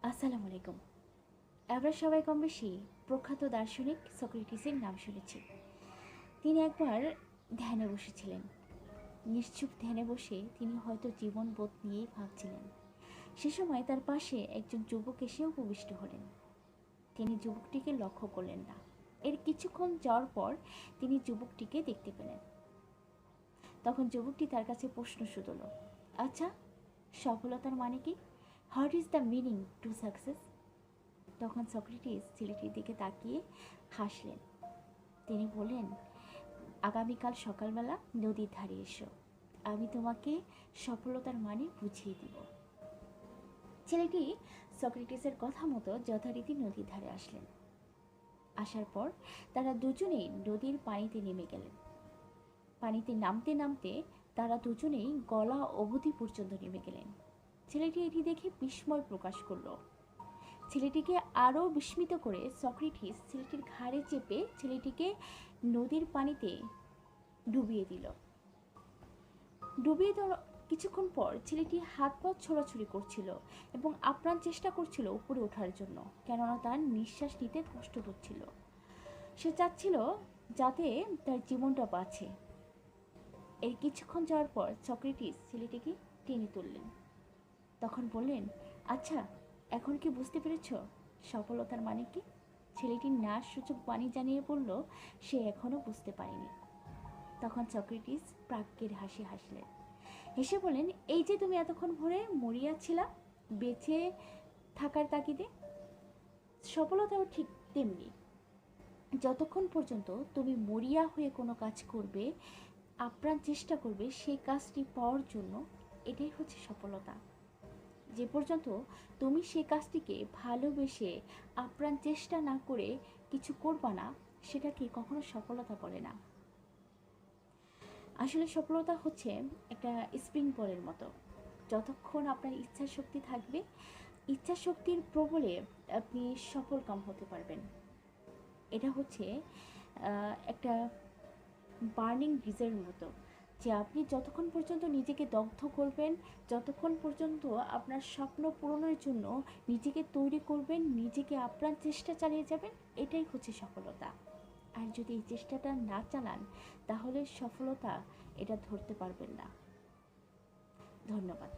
আসসালামু আলাইকুম। আমরা সবাই কম বেশি প্রখ্যাত দার্শনিক সক্রেটিসের নাম শুনেছি। তিনি একবার ধ্যানে বসেছিলেন। নিশ্চুপ ধ্যানে বসে তিনি হয়তো জীবনবোধ নিয়েই ভাবছিলেন। সে সময় তার পাশে একজন যুবক এসে উপবিষ্ট হলেন। তিনি যুবকটিকে লক্ষ্য করলেন না। এর কিছুক্ষণ যাওয়ার পর তিনি যুবকটিকে দেখতে পেলেন। তখন যুবকটি তার কাছে প্রশ্ন শুধল, আচ্ছা, সফলতার মানে কি? What is the meaning to success? তখন সক্রেটিস ছেলেটির দিকে তাকিয়ে হাসলেন। তিনি বললেন, আগামীকাল সকালবেলা নদীর ধারে এসো, আমি তোমাকে সফলতার মানে বুঝিয়ে দিব। ছেলেটি সক্রেটিসের কথা মতো যথারীতি নদীর ধারে আসলেন। আসার পর তারা দুজনেই নদীর পানিতে নেমে গেলেন। পানিতে নামতে নামতে তারা দুজনেই গলা অবধি পর্যন্ত নেমে গেলেন। ছেলেটি এটি দেখে বিস্ময় প্রকাশ করল। ছেলেটিকে আরও বিস্মিত করে সক্রেটিস ছেলেটির ঘাড়ে চেপে ছেলেটিকে নদীর পানিতে ডুবিয়ে দিল। ডুবিয়ে দেওয়ার কিছুক্ষণ পর ছেলেটি হাত পা ছোড়াছুড়ি করছিল এবং আপ্রাণ চেষ্টা করছিল উপরে ওঠার জন্য, কেননা তার নিঃশ্বাস নিতে কষ্ট হচ্ছিল। সে চাচ্ছিল যাতে তার জীবনটা বাঁচে। এর কিছুক্ষণ যাওয়ার পর সক্রেটিস ছেলেটিকে টেনে তুললেন। তখন বললেন, আচ্ছা, এখন কি বুঝতে পেরেছ সফলতার মানে কি? ছেলেটি না সূচক বাণী জানিয়ে বলল, সে এখনো বুঝতে পারেনি। তখন সক্রেটিস প্রাজ্ঞের হাসি হাসলেন। হেসে বললেন, এই যে তুমি এতক্ষণ ভরে মরিয়া ছিলা বেঁচে থাকার তাগিদে, সফলতাও ঠিক তেমনি। যতক্ষণ পর্যন্ত তুমি মরিয়া হয়ে কোনো কাজ করবে, আপ্রাণ চেষ্টা করবে সেই কাজটি পাওয়ার জন্য, এটাই হচ্ছে সফলতা। যে পর্যন্ত তুমি সেই কাজটিকে ভালোবেসে আপ্রাণ চেষ্টা না করে কিছু করবা না, সেটাকে কখনো সফলতা বলে না। আসলে সফলতা হচ্ছে একটা স্প্রিং বলের মতো। যতক্ষণ আপনার ইচ্ছা শক্তি থাকবে, ইচ্ছা শক্তির প্রবলে আপনি সফল কাম হতে পারবেন। এটা হচ্ছে একটা বার্নিং ডিজের মতো, যে আপনি যতক্ষণ পর্যন্ত নিজেকে দগ্ধ করবেন, যতক্ষণ পর্যন্ত আপনার স্বপ্ন পূরণের জন্য নিজেকে তৈরি করবেন, নিজেকে আপ্রাণ চেষ্টা চালিয়ে যাবেন, এটাই হচ্ছে সফলতা। আর যদি এই চেষ্টাটা না চালান, তাহলে সফলতা এটা ধরতে পারবেন না। ধন্যবাদ।